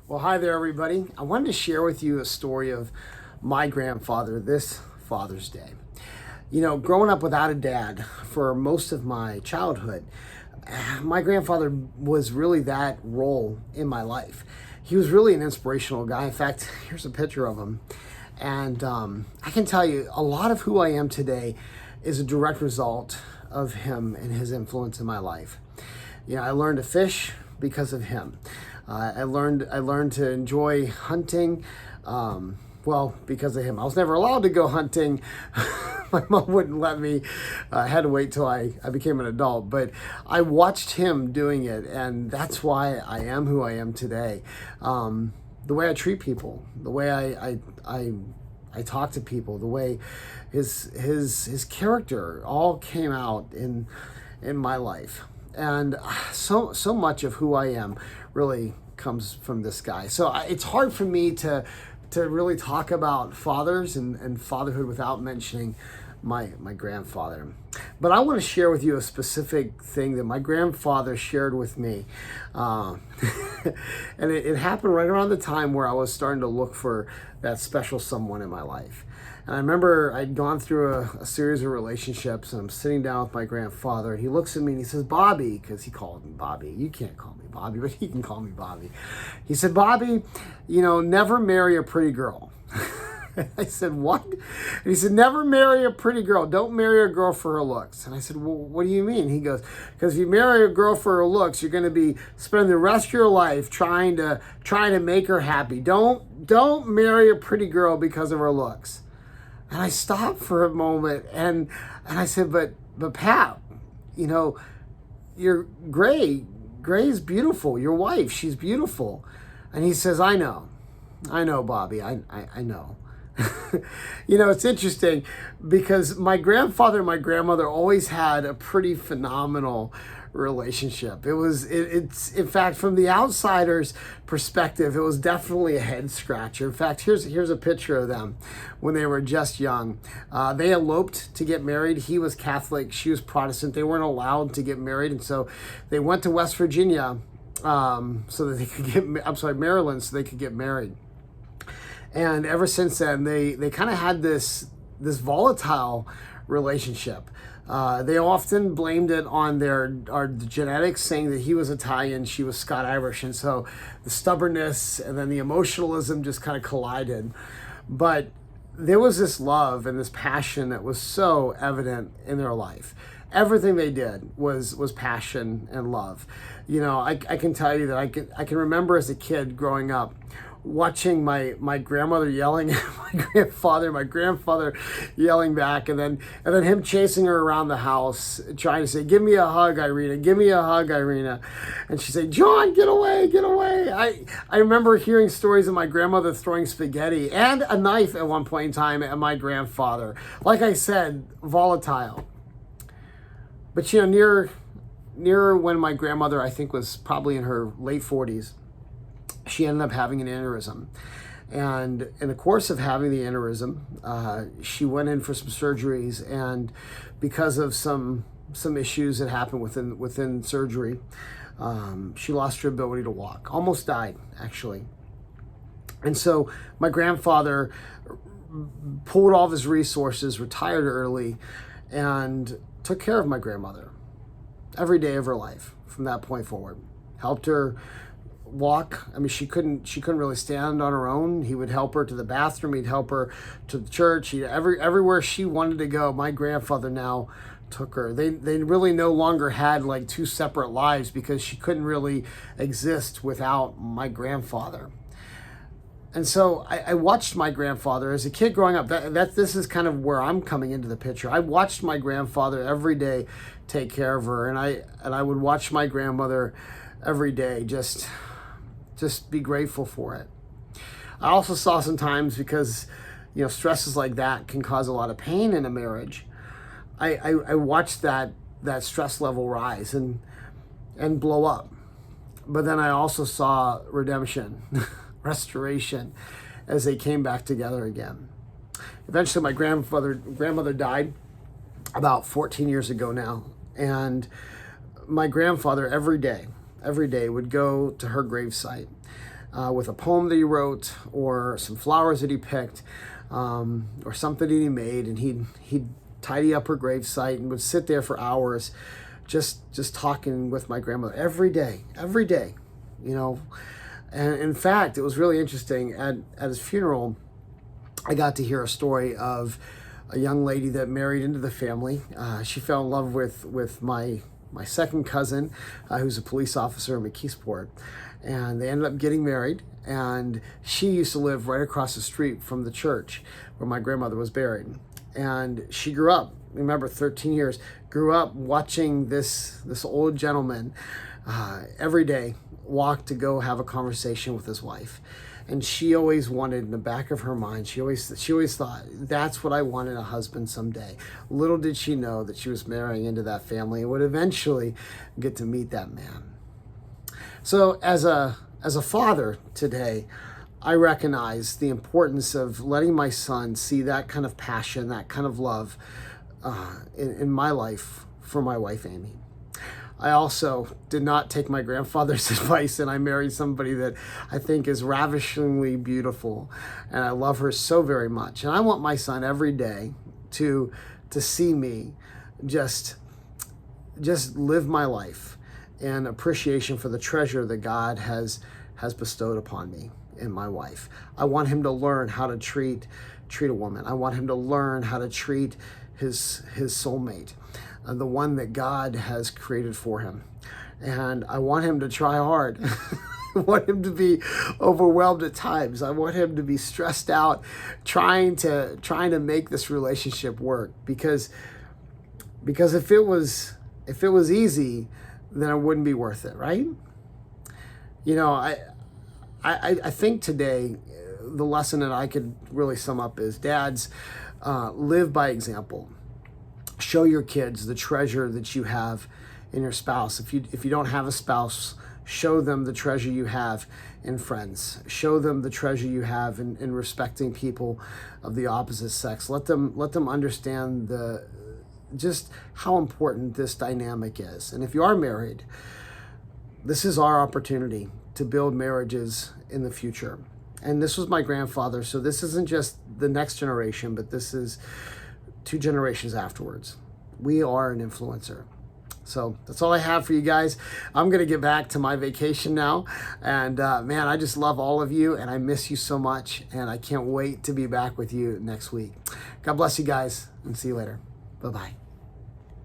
Well, hi there, everybody. I wanted to share with you a story of my grandfather this Father's Day. You know, growing up without a dad for most of my childhood, my grandfather was really that role in my life. He was really an inspirational guy. In fact, here's a picture of him. And I can tell you, a lot of who I am today is a direct result of him and his influence in my life. You know, I learned to fish because of him. I learned to enjoy hunting, because of him. I was never allowed to go hunting. My mom wouldn't let me. I had to wait till I became an adult. But I watched him doing it, and that's why I am who I am today. The way I treat people, the way I talk to people, the way his character all came out in my life. And so much of who I am really comes from this guy. So it's hard for me to really talk about fathers and fatherhood without mentioning my grandfather. But I want to share with you a specific thing that my grandfather shared with me. And it happened right around the time where I was starting to look for that special someone in my life. And I remember I'd gone through a series of relationships, and I'm sitting down with my grandfather, and he looks at me and he says, "Bobby," because he called me Bobby. You can't call me Bobby, but he can call me Bobby. He said, "Bobby, never marry a pretty girl." I said, "What?" And he said, "Never marry a pretty girl. Don't marry a girl for her looks." And I said, "Well, what do you mean?" He goes, "Because if you marry a girl for her looks, you're going to be spending the rest of your life trying to make her happy. Don't marry a pretty girl because of her looks." And I stopped for a moment and I said, but Pat, you're Gray. Gray's beautiful. Your wife, she's beautiful. And he says, I know, Bobby. I know. It's interesting because my grandfather and my grandmother always had a pretty phenomenal relationship. It's in fact, from the outsider's perspective, it was definitely a head scratcher. In fact, here's a picture of them when they were just young. They eloped to get married. He was Catholic, she was Protestant. They weren't allowed to get married, and so they went to West Virginia so that they could Maryland, so they could get married. And ever since then, they kind of had this volatile relationship. They often blamed it on our genetics, saying that he was Italian, she was Scott-Irish, and so the stubbornness and then the emotionalism just kind of collided. But there was this love and this passion that was so evident in their life. Everything they did was passion and love. I can tell you that I can remember as a kid growing up, watching my grandmother yelling at my grandfather yelling back, and then him chasing her around the house trying to say, "Give me a hug, Irina, give me a hug, Irina." And she'd say, "John, get away, get away." I remember hearing stories of my grandmother throwing spaghetti and a knife at one point in time at my grandfather. Like I said, volatile. But near when my grandmother, I think, was probably in her late 40s, she ended up having an aneurysm. And in the course of having the aneurysm, she went in for some surgeries, and because of some issues that happened within surgery, she lost her ability to walk. Almost died, actually. And so my grandfather pulled all of his resources, retired early, and took care of my grandmother every day of her life from that point forward. Helped her walk. I mean, she couldn't really stand on her own. He would help her to the bathroom. He'd help her to the church. Everywhere she wanted to go, my grandfather now took her. They really no longer had like two separate lives because she couldn't really exist without my grandfather. And so I watched my grandfather as a kid growing up. This is kind of where I'm coming into the picture. I watched my grandfather every day take care of her, and I would watch my grandmother every day just be grateful for it. I also saw sometimes, because stresses like that can cause a lot of pain in a marriage, I watched that stress level rise and blow up. But then I also saw redemption, restoration, as they came back together again. Eventually my grandmother died about 14 years ago now, and my grandfather every day would go to her gravesite with a poem that he wrote, or some flowers that he picked, or something that he made, and he'd tidy up her gravesite and would sit there for hours just talking with my grandmother every day, you know. And in fact, it was really interesting. At his funeral, I got to hear a story of a young lady that married into the family. She fell in love with my second cousin, who's a police officer in McKeesport, and they ended up getting married. And she used to live right across the street from the church where my grandmother was buried. And she grew up, remember, 13 years, grew up watching this old gentleman every day walk to go have a conversation with his wife. And she always wanted, in the back of her mind, she always thought, that's what I want in a husband someday. Little did she know that she was marrying into that family and would eventually get to meet that man. So as a father today, I recognize the importance of letting my son see that kind of passion, that kind of love in my life for my wife, Amy. I also did not take my grandfather's advice, and I married somebody that I think is ravishingly beautiful, and I love her so very much. And I want my son every day to see me just live my life in appreciation for the treasure that God has bestowed upon me and my wife. I want him to learn how to treat a woman. I want him to learn how to treat his soulmate, the one that God has created for him. And I want him to try hard. I want him to be overwhelmed at times. I want him to be stressed out trying to make this relationship work, because if it was easy, then it wouldn't be worth it, right? You know, I think today the lesson that I could really sum up is, dads, live by example. Show your kids the treasure that you have in your spouse. If you don't have a spouse, show them the treasure you have in friends. Show them the treasure you have in respecting people of the opposite sex. Let them understand just how important this dynamic is. And if you are married, this is our opportunity to build marriages in the future. And this was my grandfather, so this isn't just the next generation, but this is 2 generations afterwards. We are an influencer. So that's all I have for you guys. I'm going to get back to my vacation now. And man, I just love all of you, and I miss you so much. And I can't wait to be back with you next week. God bless you guys, and see you later. Bye-bye.